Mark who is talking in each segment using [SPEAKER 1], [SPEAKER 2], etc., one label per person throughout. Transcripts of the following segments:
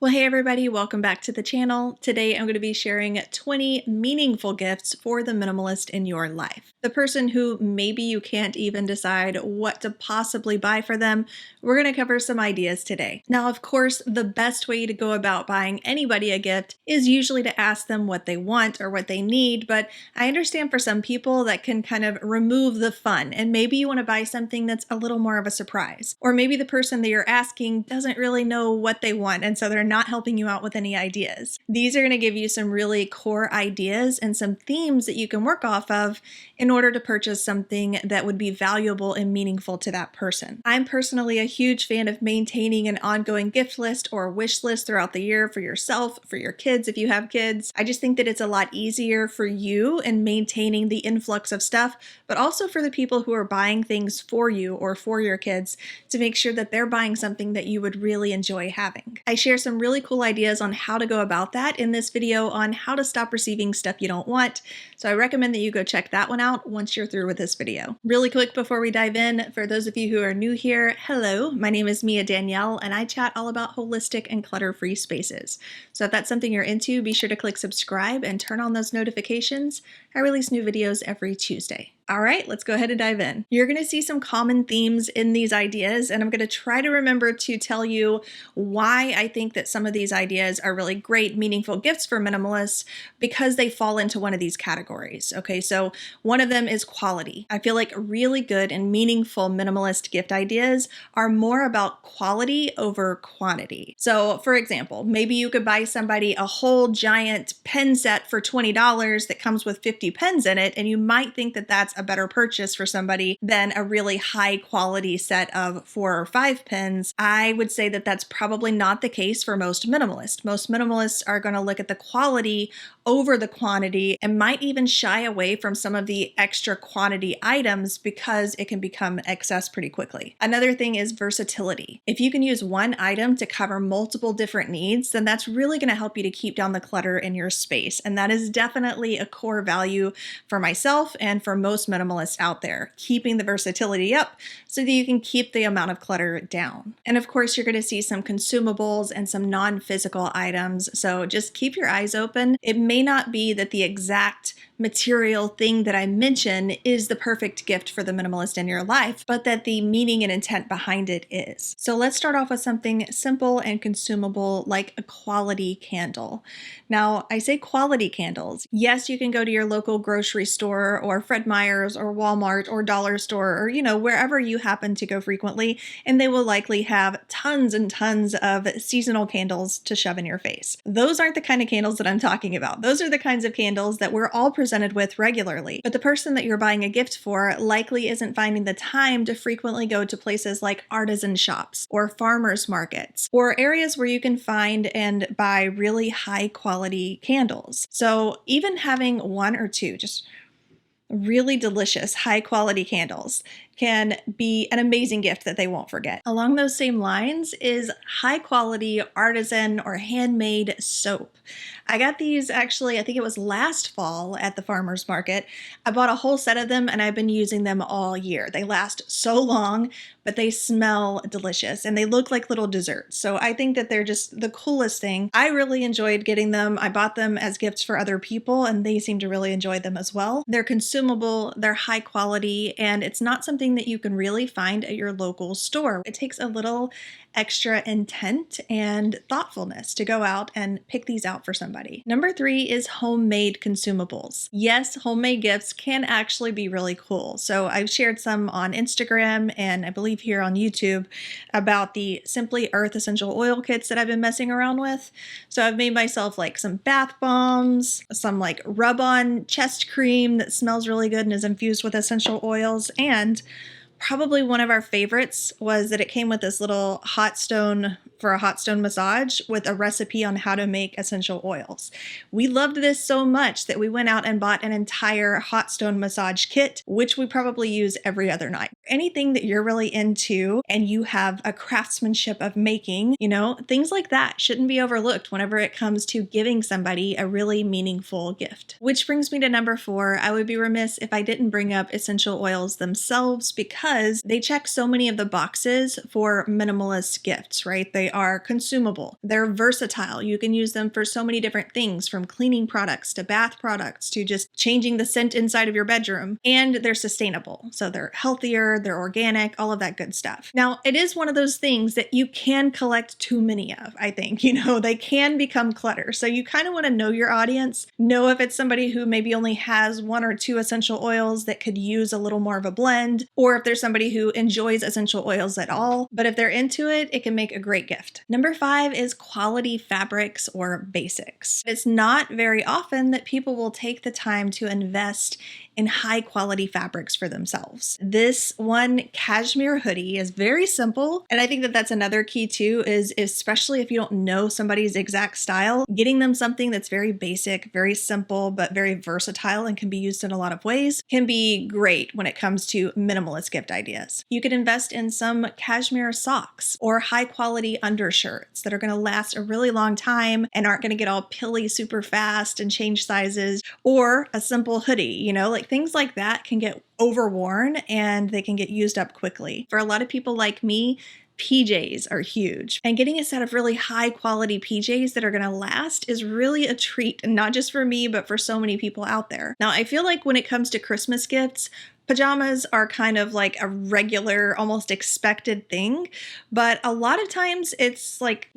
[SPEAKER 1] Well, hey everybody, welcome back to the channel. Today I'm going to be sharing 20 meaningful gifts for the minimalist in your life. The person who maybe you can't even decide what to possibly buy for them, we're going to cover some ideas today. Now, of course, the best way to go about buying anybody a gift is usually to ask them what they want or what they need, but I understand for some people that can kind of remove the fun, and maybe you want to buy something that's a little more of a surprise. Or maybe the person that you're asking doesn't really know what they want, and so they're not helping you out with any ideas. These are going to give you some really core ideas and some themes that you can work off of in order to purchase something that would be valuable and meaningful to that person. I'm personally a huge fan of maintaining an ongoing gift list or wish list throughout the year for yourself, for your kids if you have kids. I just think that it's a lot easier for you in maintaining the influx of stuff, but also for the people who are buying things for you or for your kids to make sure that they're buying something that you would really enjoy having. I share some really cool ideas on how to go about that in this video on how to stop receiving stuff you don't want. So I recommend that you go check that one out once you're through with this video. Really quick before we dive in, for those of you who are new here, hello, my name is Danielle, and I chat all about holistic and clutter-free spaces. So if that's something you're into, be sure to click subscribe and turn on those notifications. I release new videos every Tuesday. All right, let's go ahead and dive in. You're going to see some common themes in these ideas, and I'm going to try to remember to tell you why I think that some of these ideas are really great, meaningful gifts for minimalists because they fall into one of these categories. Okay, so one of them is quality. I feel like really good and meaningful minimalist gift ideas are more about quality over quantity. So for example, maybe you could buy somebody a whole giant pen set for $20 that comes with 50 pens in it, and you might think that that's a better purchase for somebody than a really high quality set of 4 or 5 pens. I would say that that's probably not the case for most minimalists. Most minimalists are going to look at the quality over the quantity and might even shy away from some of the extra quantity items because it can become excess pretty quickly. Another thing is versatility. If you can use one item to cover multiple different needs, then that's really going to help you to keep down the clutter in your space. And that is definitely a core value for myself and for most minimalists out there, keeping the versatility up so that you can keep the amount of clutter down. And of course, you're going to see some consumables and some non-physical items. So just keep your eyes open. It may not be that the exact material thing that I mention is the perfect gift for the minimalist in your life, but that the meaning and intent behind it is. So let's start off with something simple and consumable like a quality candle. Now, I say quality candles. Yes, you can go to your local grocery store or Fred Meyer's or Walmart or dollar store or, wherever you happen to go frequently, and they will likely have tons and tons of seasonal candles to shove in your face. Those aren't the kind of candles that I'm talking about. Those are the kinds of candles that we're all presented with regularly. But the person that you're buying a gift for likely isn't finding the time to frequently go to places like artisan shops or farmers markets or areas where you can find and buy really high quality candles. So even having one or two just really delicious, high quality candles can be an amazing gift that they won't forget. Along those same lines is high quality artisan or handmade soap. I got these actually, I think it was last fall at the farmer's market. I bought a whole set of them and I've been using them all year. They last so long, but they smell delicious and they look like little desserts. So I think that they're just the coolest thing. I really enjoyed getting them. I bought them as gifts for other people and they seem to really enjoy them as well. They're consumable, they're high quality, and it's not something that you can really find at your local store. It takes a little extra intent and thoughtfulness to go out and pick these out for somebody. Number 3 is homemade consumables. Yes, homemade gifts can actually be really cool. So I've shared some on Instagram and I believe here on YouTube about the Simply Earth essential oil kits that I've been messing around with. So I've made myself like some bath bombs, some like rub-on chest cream that smells really good and is infused with essential oils, and probably one of our favorites was that it came with this little hot stone for a hot stone massage with a recipe on how to make essential oils. We loved this so much that we went out and bought an entire hot stone massage kit, which we probably use every other night. Anything that you're really into and you have a craftsmanship of making, things like that shouldn't be overlooked whenever it comes to giving somebody a really meaningful gift. Which brings me to number 4. I would be remiss if I didn't bring up essential oils themselves because they check so many of the boxes for minimalist gifts, right? They are consumable. They're versatile. You can use them for so many different things, from cleaning products to bath products to just changing the scent inside of your bedroom. And they're sustainable. So they're healthier, they're organic, all of that good stuff. Now, it is one of those things that you can collect too many of, I think. They can become clutter. So you kind of want to know your audience, know if it's somebody who maybe only has one or two essential oils that could use a little more of a blend, or if there's somebody who enjoys essential oils at all. But if they're into it, it can make a great gift. Number 5 is quality fabrics or basics. It's not very often that people will take the time to invest in high quality fabrics for themselves. This one cashmere hoodie is very simple. And I think that that's another key too, is especially if you don't know somebody's exact style, getting them something that's very basic, very simple, but very versatile and can be used in a lot of ways can be great when it comes to minimalist gift ideas. You could invest in some cashmere socks or high quality undershirts that are going to last a really long time and aren't going to get all pilly super fast and change sizes, or a simple hoodie, like things like that can get overworn and they can get used up quickly. For a lot of people like me, PJs are huge, and getting a set of really high quality PJs that are going to last is really a treat, and not just for me, but for so many people out there. Now, I feel like when it comes to Christmas gifts, pajamas are kind of like a regular, almost expected thing, but a lot of times it's like,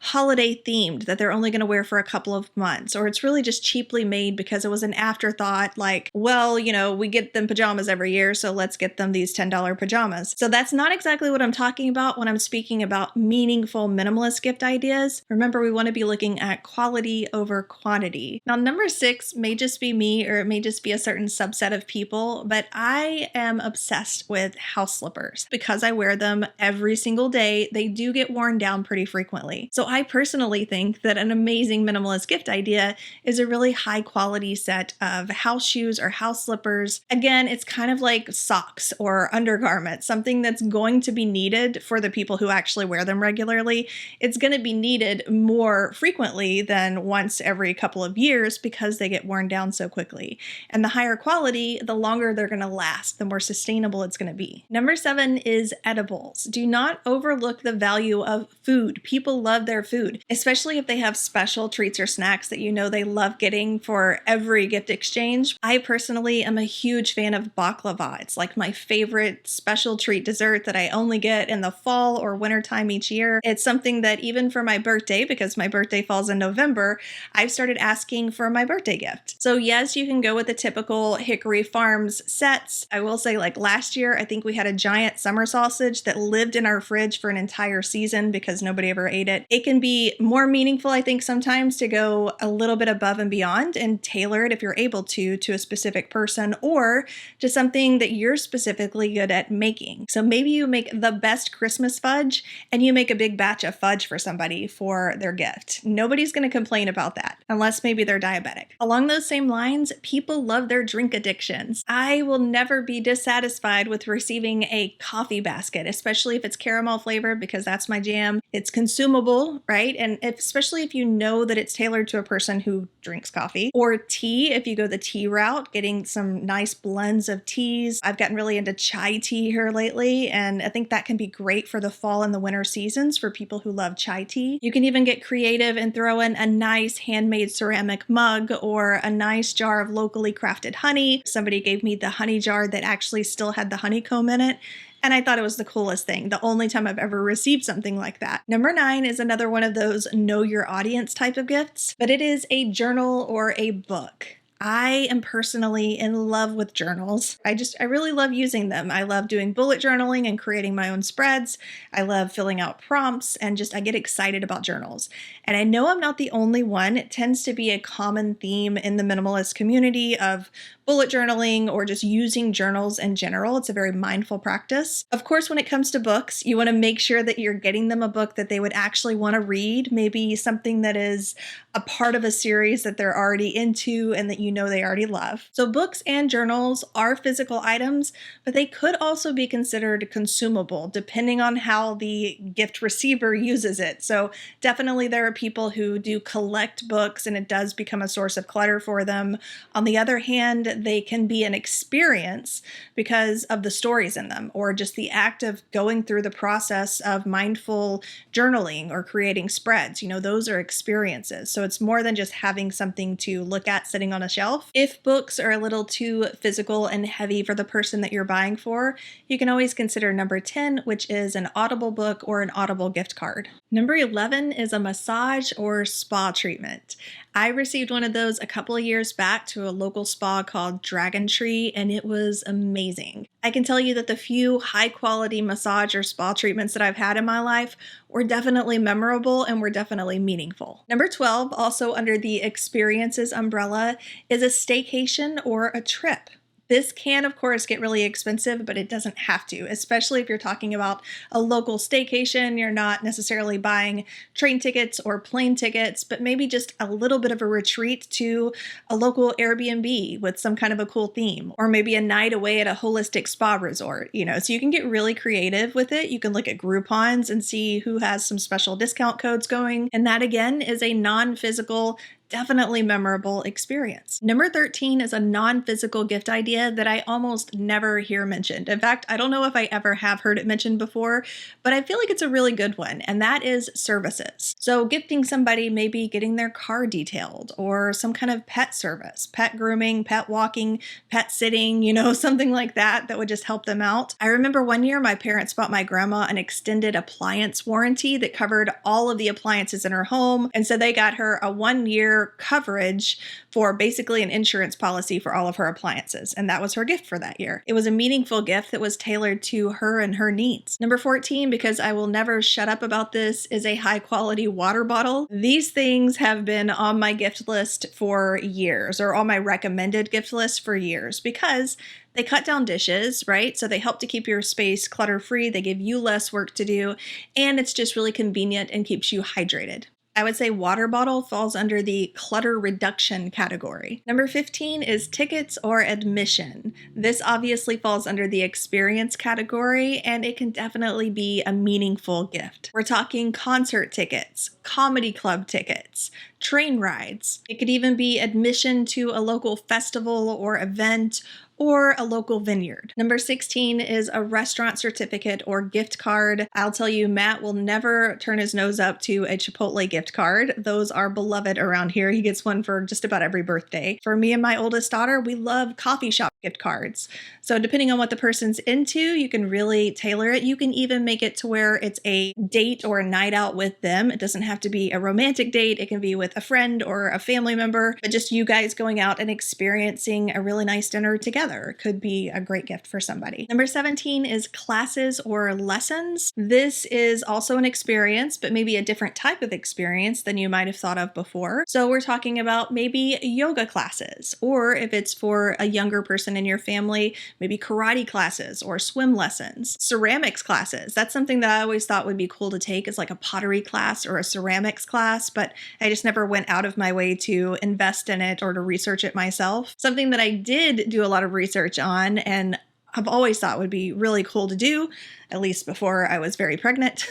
[SPEAKER 1] holiday themed that they're only going to wear for a couple of months, or it's really just cheaply made because it was an afterthought, like, well, we get them pajamas every year, so let's get them these $10 pajamas. So that's not exactly what I'm talking about when I'm speaking about meaningful minimalist gift ideas. Remember, we want to be looking at quality over quantity. Now, number 6 may just be me, or it may just be a certain subset of people, but I am obsessed with house slippers. Because I wear them every single day, they do get worn down pretty frequently. So I personally think that an amazing minimalist gift idea is a really high quality set of house shoes or house slippers. Again, it's kind of like socks or undergarments, something that's going to be needed for the people who actually wear them regularly. It's going to be needed more frequently than once every couple of years because they get worn down so quickly. And the higher quality, the longer they're going to last, the more sustainable it's going to be. Number 7 is edibles. Do not overlook the value of food. People love their food, especially if they have special treats or snacks that they love getting for every gift exchange. I personally am a huge fan of baklava. It's like my favorite special treat dessert that I only get in the fall or winter time each year. It's something that even for my birthday, because my birthday falls in November, I've started asking for my birthday gift. So yes, you can go with the typical Hickory Farms sets. I will say, like last year, I think we had a giant summer sausage that lived in our fridge for an entire season because nobody ever ate it. It can be more meaningful, I think, sometimes to go a little bit above and beyond and tailor it, if you're able to a specific person or to something that you're specifically good at making. So maybe you make the best Christmas fudge and you make a big batch of fudge for somebody for their gift. Nobody's going to complain about that unless maybe they're diabetic. Along those same lines, people love their drink addictions. I will never be dissatisfied with receiving a coffee basket, especially if it's caramel flavored, because that's my jam. It's consumable, right? And especially if you know that it's tailored to a person who drinks coffee. Or tea, if you go the tea route, getting some nice blends of teas. I've gotten really into chai tea here lately, and I think that can be great for the fall and the winter seasons for people who love chai tea. You can even get creative and throw in a nice handmade ceramic mug or a nice jar of locally crafted honey. Somebody gave me the honey jar that actually still had the honeycomb in it, and I thought it was the coolest thing. The only time I've ever received something like that. Number 9 is another one of those know your audience type of gifts, but it is a journal or a book. I am personally in love with journals. I really love using them. I love doing bullet journaling and creating my own spreads. I love filling out prompts and I get excited about journals. And I know I'm not the only one. It tends to be a common theme in the minimalist community of bullet journaling or just using journals in general. It's a very mindful practice. Of course, when it comes to books, you want to make sure that you're getting them a book that they would actually want to read, maybe something that is a part of a series that they're already into and that you know they already love. So books and journals are physical items, but they could also be considered consumable depending on how the gift receiver uses it. So definitely there are people who do collect books and it does become a source of clutter for them. On the other hand, they can be an experience because of the stories in them, or just the act of going through the process of mindful journaling or creating spreads. Those are experiences. So it's more than just having something to look at sitting on a shelf. If books are a little too physical and heavy for the person that you're buying for, you can always consider number 10, which is an Audible book or an Audible gift card. Number 11 is a massage or spa treatment. I received one of those a couple of years back to a local spa called Dragon Tree, and it was amazing. I can tell you that the few high quality massage or spa treatments that I've had in my life were definitely memorable and were definitely meaningful. Number 12, also under the experiences umbrella, is a staycation or a trip. This can, of course, get really expensive, but it doesn't have to, especially if you're talking about a local staycation. You're not necessarily buying train tickets or plane tickets, but maybe just a little bit of a retreat to a local Airbnb with some kind of a cool theme, or maybe a night away at a holistic spa resort, so you can get really creative with it. You can look at Groupons and see who has some special discount codes going. And that, again, is a non-physical, definitely memorable experience. Number 13 is a non-physical gift idea that I almost never hear mentioned. In fact, I don't know if I ever have heard it mentioned before, but I feel like it's a really good one, and that is services. So gifting somebody maybe getting their car detailed, or some kind of pet service, pet grooming, pet walking, pet sitting, something like that would just help them out. I remember one year my parents bought my grandma an extended appliance warranty that covered all of the appliances in her home, and so they got her a 1-year coverage for basically an insurance policy for all of her appliances. And that was her gift for that year. It was a meaningful gift that was tailored to her and her needs. Number 14, because I will never shut up about this, is a high quality water bottle. These things have been on my gift list for years, or on my recommended gift list for years, because they cut down dishes, right? So they help to keep your space clutter-free. They give you less work to do, and it's just really convenient and keeps you hydrated. I would say water bottle falls under the clutter reduction category. Number 15 is tickets or admission. This obviously falls under the experience category, and it can definitely be a meaningful gift. We're talking concert tickets, comedy club tickets, train rides. It could even be admission to a local festival or event, or a local vineyard. Number 16 is a restaurant certificate or gift card. I'll tell you, Matt will never turn his nose up to a Chipotle gift card. Those are beloved around here. He gets one for just about every birthday. For me and my oldest daughter, we love coffee shop gift cards. So depending on what the person's into, you can really tailor it. You can even make it to where it's a date or a night out with them. It doesn't have to be a romantic date. It can be with a friend or a family member, but just you guys going out and experiencing a really nice dinner together could be a great gift for somebody. Number 17 is classes or lessons. This is also an experience, but maybe a different type of experience than you might have thought of before. So we're talking about maybe yoga classes, or if it's for a younger person in your family, maybe karate classes or swim lessons, ceramics classes. That's something that I always thought would be cool to take, is like a pottery class or a ceramics class, but I just never went out of my way to invest in it or to research it myself. Something that I did do a lot of research on and I've always thought would be really cool to do, at least before I was very pregnant,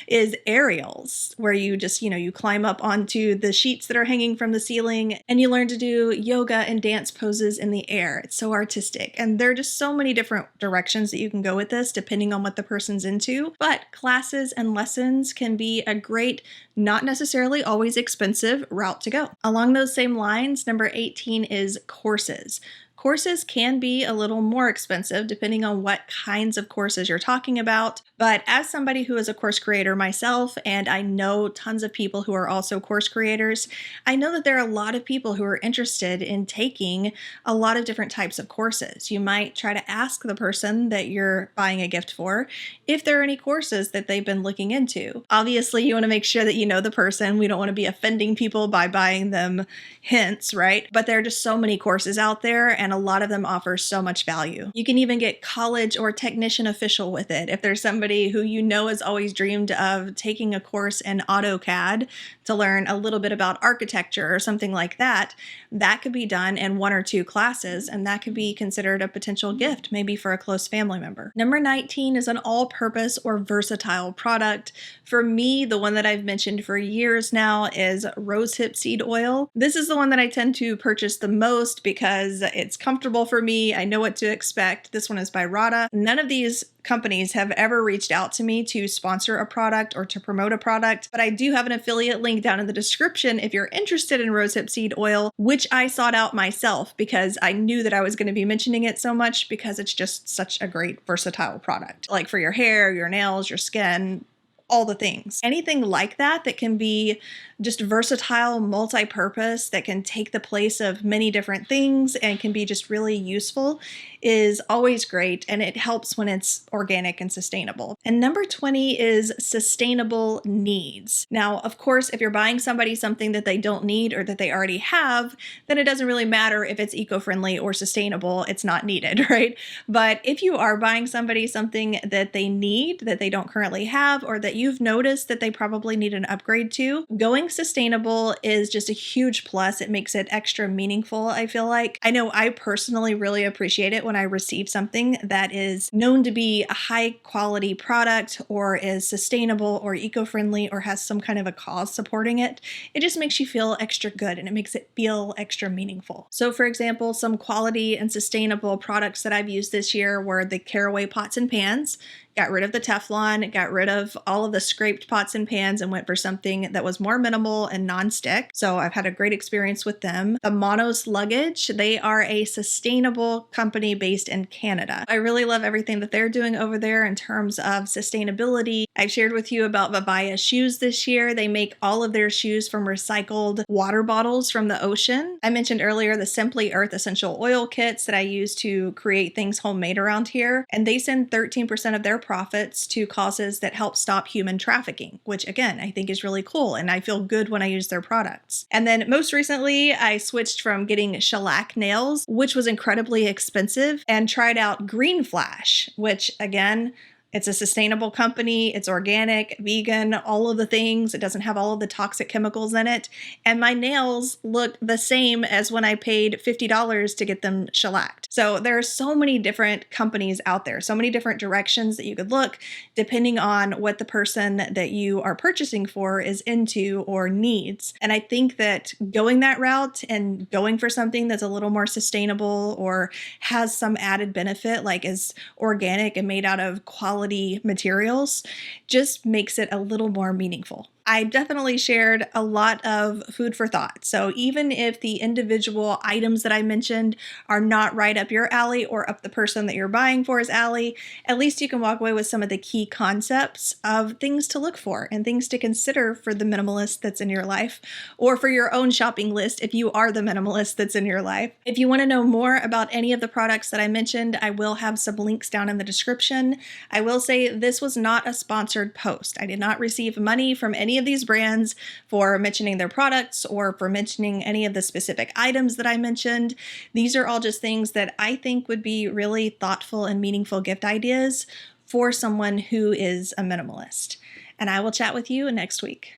[SPEAKER 1] is aerials, where you just, you climb up onto the sheets that are hanging from the ceiling and you learn to do yoga and dance poses in the air. It's so artistic. And there are just so many different directions that you can go with this depending on what the person's into. But classes and lessons can be a great, not necessarily always expensive route to go. Along those same lines, number 18 is courses. Courses can be a little more expensive depending on what kinds of courses you're talking about. But as somebody who is a course creator myself, and I know tons of people who are also course creators, I know that there are a lot of people who are interested in taking a lot of different types of courses. You might try to ask the person that you're buying a gift for if there are any courses that they've been looking into. Obviously, you want to make sure that you know the person. We don't want to be offending people by buying them hints, right? But there are just so many courses out there, and and a lot of them offer so much value. You can even get college or technician official with it. If there's somebody who you know has always dreamed of taking a course in AutoCAD to learn a little bit about architecture or something like that, that could be done in 1 or 2 classes, and that could be considered a potential gift, maybe for a close family member. Number 19 is an all-purpose or versatile product. For me, the one that I've mentioned for years now is rosehip seed oil. This is the one that I tend to purchase the most because it's comfortable for me. I know what to expect. This one is by Rada. None of these companies have ever reached out to me to sponsor a product or to promote a product, but I do have an affiliate link down in the description if you're interested in rosehip seed oil, which I sought out myself because I knew that I was going to be mentioning it so much because it's just such a great versatile product. Like for your hair, your nails, your skin, all the things. Anything like that that can be just versatile, multi-purpose, that can take the place of many different things and can be just really useful is always great, and it helps when it's organic and sustainable. And number 20 is sustainable needs. Now, of course, if you're buying somebody something that they don't need or that they already have, then it doesn't really matter if it's eco-friendly or sustainable, it's not needed, right? But if you are buying somebody something that they need, that they don't currently have, or that you've noticed that they probably need an upgrade to, going sustainable is just a huge plus. It makes it extra meaningful, I feel like. I know I personally really appreciate it when I receive something that is known to be a high quality product or is sustainable or eco-friendly or has some kind of a cause supporting it. It just makes you feel extra good and it makes it feel extra meaningful. So for example, some quality and sustainable products that I've used this year were the Caraway pots and pans. Got rid of the Teflon, got rid of all of the scraped pots and pans and went for something that was more minimal and non-stick. So I've had a great experience with them. The Monos Luggage, they are a sustainable company based in Canada. I really love everything that they're doing over there in terms of sustainability. I've shared with you about Vivaya shoes this year. They make all of their shoes from recycled water bottles from the ocean. I mentioned earlier the Simply Earth essential oil kits that I use to create things homemade around here. And they send 13% of their profits to causes that help stop human trafficking, which again, I think is really cool. And I feel good when I use their products. And then most recently, I switched from getting shellac nails, which was incredibly expensive, and tried out Green Flash, which again, it's a sustainable company, it's organic, vegan, all of the things. It doesn't have all of the toxic chemicals in it. And my nails look the same as when I paid $50 to get them shellacked. So there are so many different companies out there, so many different directions that you could look depending on what the person that you are purchasing for is into or needs. And I think that going that route and going for something that's a little more sustainable or has some added benefit, like is organic and made out of quality materials, just makes it a little more meaningful. I definitely shared a lot of food for thought. So even if the individual items that I mentioned are not right up your alley or up the person that you're buying for's alley, at least you can walk away with some of the key concepts of things to look for and things to consider for the minimalist that's in your life, or for your own shopping list if you are the minimalist that's in your life. If you want to know more about any of the products that I mentioned, I will have some links down in the description. I will say this was not a sponsored post. I did not receive money from any of these brands for mentioning their products or for mentioning any of the specific items that I mentioned. These are all just things that I think would be really thoughtful and meaningful gift ideas for someone who is a minimalist. And I will chat with you next week.